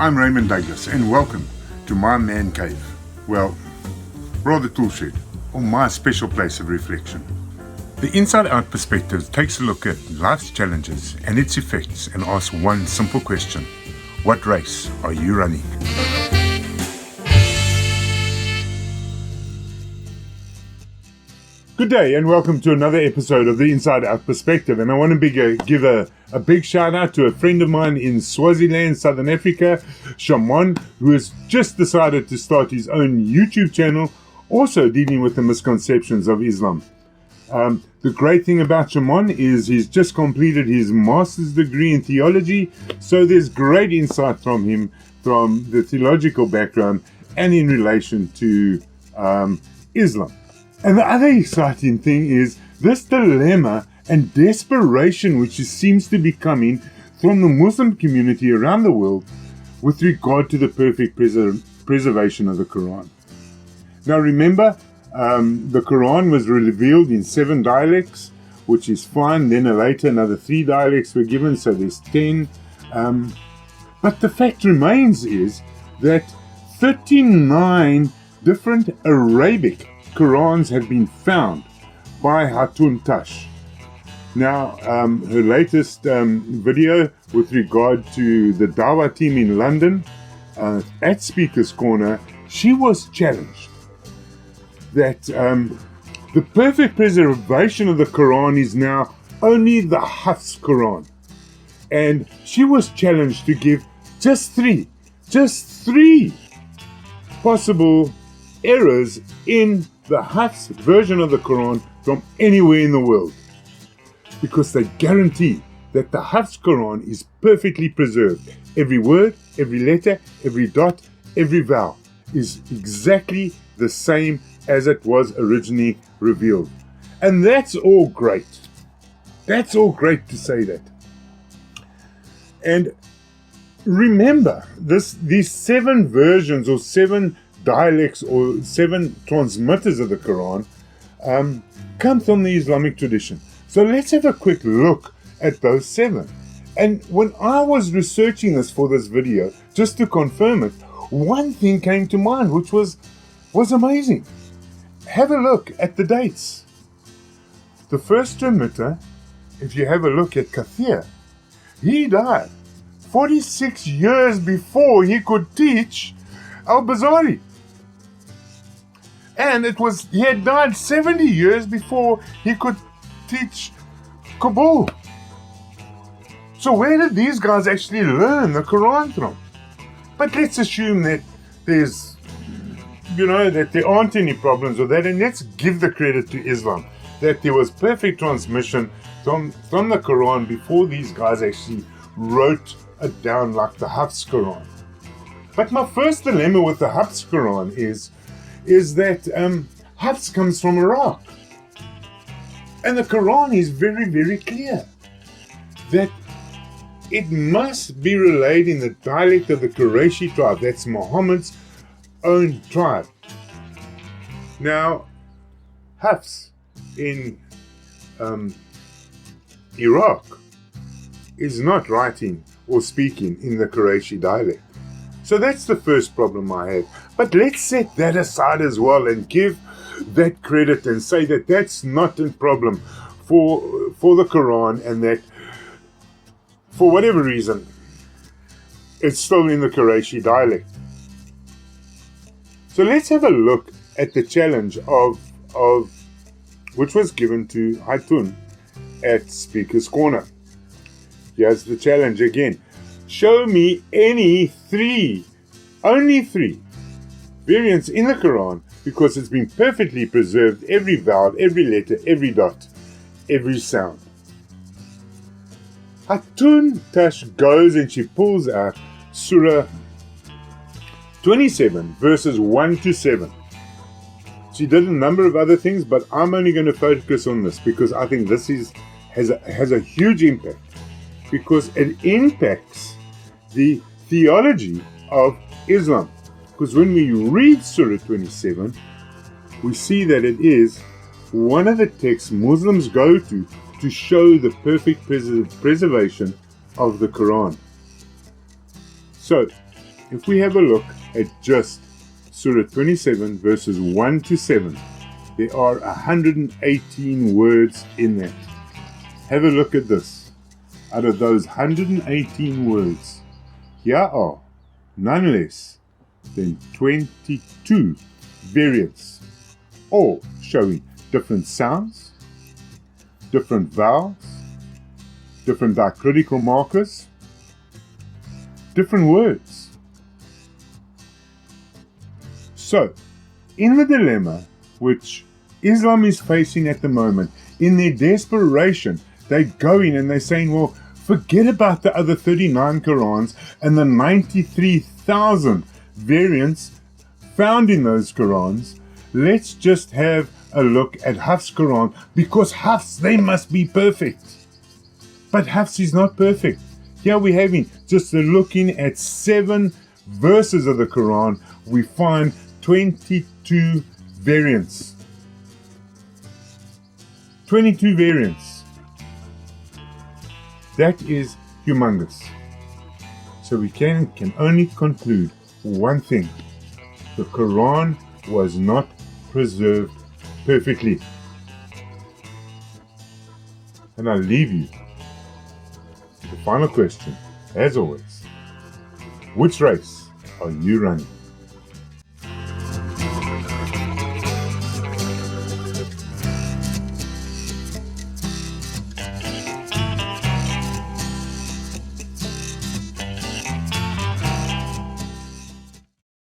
I'm Raymond Douglas and welcome to my man cave. Well, rather tool shed, or my special place of reflection. The Inside Out Perspective takes a look at life's challenges and its effects and asks one simple question: what race are you running? Good day and welcome to another episode of the Inside Out Perspective, and I want to give a big shout out to a friend of mine in Swaziland, Southern Africa, Shimon, who has just decided to start his own YouTube channel, also dealing with the misconceptions of Islam. The great thing about Shimon is he's just completed his master's degree in theology, so there's great insight from him from the theological background and in relation to Islam. And the other exciting thing is this dilemma and desperation which seems to be coming from the Muslim community around the world with regard to the perfect preservation of the Quran. Now remember, the Quran was revealed in 7 dialects, which is fine. Then later another 3 dialects were given, so there's 10. But the fact remains is that 39 different Arabic Qurans have been found by Hatun Tash. Now, her latest video with regard to the Dawah team in London at Speaker's Corner, she was challenged that the perfect preservation of the Quran is now only the Hafs Quran. And she was challenged to give just three possible errors in the Hafs version of the Quran from anywhere in the world, because they guarantee that the Hafs Quran is perfectly preserved. Every word, every letter, every dot, every vowel is exactly the same as it was originally revealed. And that's all great. That's all great to say that. And remember, these 7 versions or 7 dialects or 7 transmitters of the Quran come from the Islamic tradition. So let's have a quick look at those 7. And when I was researching this for this video, just to confirm it, one thing came to mind which was amazing. Have a look at the dates. The first transmitter, if you have a look at Kathir, he died 46 years before he could teach Al-Bazari. And he had died 70 years before he could teach Kabul. So where did these guys actually learn the Quran from? But let's assume that that there aren't any problems with that, and let's give the credit to Islam that there was perfect transmission from the Quran before these guys actually wrote it down like the Hafs Quran. But my first dilemma with the Hafs Quran is that Hafs comes from Iraq. And the Quran is very, very clear that it must be relayed in the dialect of the Quraishi tribe. That's Muhammad's own tribe. Now, Hafs in Iraq is not writing or speaking in the Quraishi dialect. So that's the first problem I have. But let's set that aside as well and give that credit and say that that's not a problem for the Quran, and that for whatever reason it's still in the Quraishi dialect. So let's have a look at the challenge of which was given to Hatun at Speaker's Corner. Here's the challenge again. Show me only 3 variants in the Quran, because it's been perfectly preserved, every vowel, every letter, every dot, every sound. Hatun Tash goes and she pulls out Surah 27 verses 1 to 7. She did a number of other things, but I'm only going to focus on this because I think this has a huge impact, because it impacts the theology of Islam. Because when we read Surah 27, we see that it is one of the texts Muslims go to show the perfect preservation of the Quran. So, if we have a look at just Surah 27 verses 1 to 7, there are 118 words in that. Have a look at this. Out of those 118 words, here are none less than 22 variants, all showing different sounds, different vowels, different diacritical markers, different words. So, in the dilemma which Islam is facing at the moment, in their desperation, they go in and they're saying, well, forget about the other 39 Qurans and the 93,000 variants found in those Qurans. Let's just have a look at Hafs Quran, because Hafs, they must be perfect. But Hafs is not perfect. Here we're having just a looking at 7 verses of the Quran, we find 22 variants. 22 variants. That is humongous. So we can only conclude one thing. The Quran was not preserved perfectly. And I leave you with the final question, as always. Which race are you running?